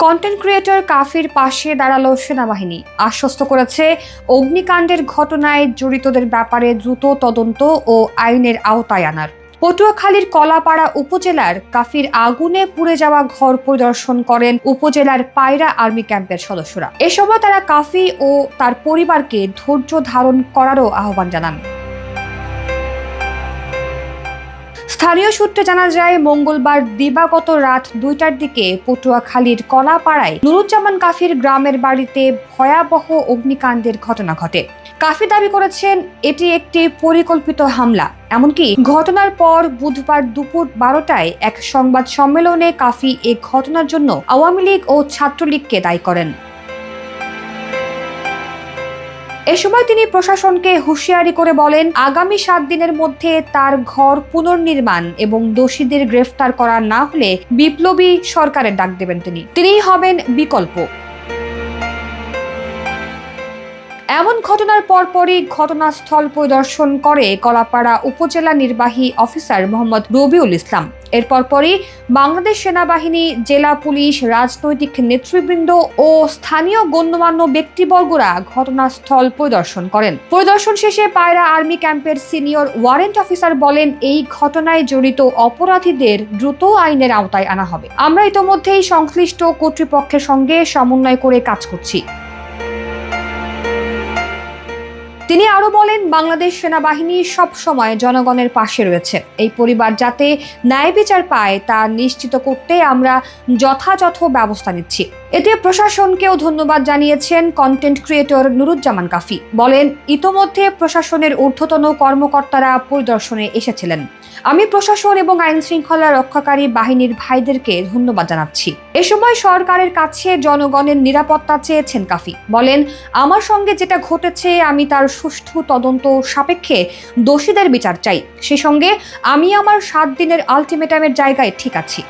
Content creator কাফির পাশে দাঁড়ালো সেনাবাহিনী, আশ্বস্ত করেছে অগ্নিকাণ্ডের ঘটনায় জড়িতদের ব্যাপারে দ্রুত তদন্ত ও আইনের আওতায় আনার। পটুয়াখালীর কলাপাড়া উপজেলার কাফির আগুনে পুড়ে যাওয়া ঘর পরিদর্শন করেন উপজেলার পায়রা আর্মি ক্যাম্পের সদস্যরা। এ সময় তারা কাফি ও তার পরিবারকে ধৈর্য ধারণ করারও আহ্বান জানান। স্থানীয় সূত্রে জানা যায়, মঙ্গলবার দিবাগত রাত 2টার দিকে পটুয়াখালীর কলাপাড়ায় নুরুজ্জামান কাফির গ্রামের বাড়িতে ভয়াবহ অগ্নিকাণ্ডের ঘটনা ঘটে। কাফি দাবি করেছেন এটি একটি পরিকল্পিত হামলা। এমনকি ঘটনার পর বুধবার দুপুর 12টায় এক সংবাদ সম্মেলনে কাফি এ ঘটনার জন্য আওয়ামী লীগ ও ছাত্রলীগকে দায়ী করেন। এ সময় তিনি প্রশাসনকে হুঁশিয়ারি করে বলেন, আগামী 7 দিনের মধ্যে তার ঘর পুনর্নির্মাণ এবং দোষীদের গ্রেফতার করা না হলে বিপ্লবী সরকারের ডাক দেবেন তিনিই হবেন বিকল্প। এমন ঘটনার পরপরই ঘটনাস্থল পরিদর্শন করে কলাপাড়া উপজেলা নির্বাহী অফিসার মোহাম্মদ রবিউল ইসলাম। এর পরপরই বাংলাদেশ সেনাবাহিনী, জেলা পুলিশ, রাজনৈতিক নেতৃবৃন্দ ও স্থানীয় গণ্যমান্য ব্যক্তিবর্গরা ঘটনাস্থল পরিদর্শন করেন। পরিদর্শন শেষে পায়রা আর্মি ক্যাম্পের সিনিয়র ওয়ারেন্ট অফিসার বলেন, এই ঘটনায় জড়িত অপরাধীদের দ্রুত আইনের আওতায় আনা হবে। আমরা ইতোমধ্যেই সংশ্লিষ্ট কর্তৃপক্ষের সঙ্গে সমন্বয় করে কাজ করছি। তিনি আরো বলেন, বাংলাদেশ সেনাবাহিনী সব সময় জনগণের পাশে রয়েছে। এই পরিবার যাতে ন্যায় বিচার পায় তা নিশ্চিত করতে আমরা যথাযথ ব্যবস্থা নিচ্ছি। এতে প্রশাসনকেও ধন্যবাদ জানিয়েছেন কন্টেন্ট ক্রিয়েটর নুরুজ্জামান কাফি। বলেন, ইতোমধ্যে প্রশাসনের ঊর্ধ্বতন কর্মকর্তারা পরিদর্শনে এসেছিলেন। আমি প্রশাসন এবং আইন শৃঙ্খলা রক্ষাকারী বাহিনীর ভাইদেরকে ধন্যবাদ জানাচ্ছি। এ সময় সরকারের কাছে জনগণের নিরাপত্তা চেয়েছেন কাফি। বলেন, আমার সঙ্গে যেটা ঘটেছে আমি তার সুষ্ঠু তদন্ত সাপেক্ষে দোষীদের বিচার চাই। সেই সঙ্গে আমি আমার 7 দিনের আলটিমেটামের জায়গায় ঠিক আছি।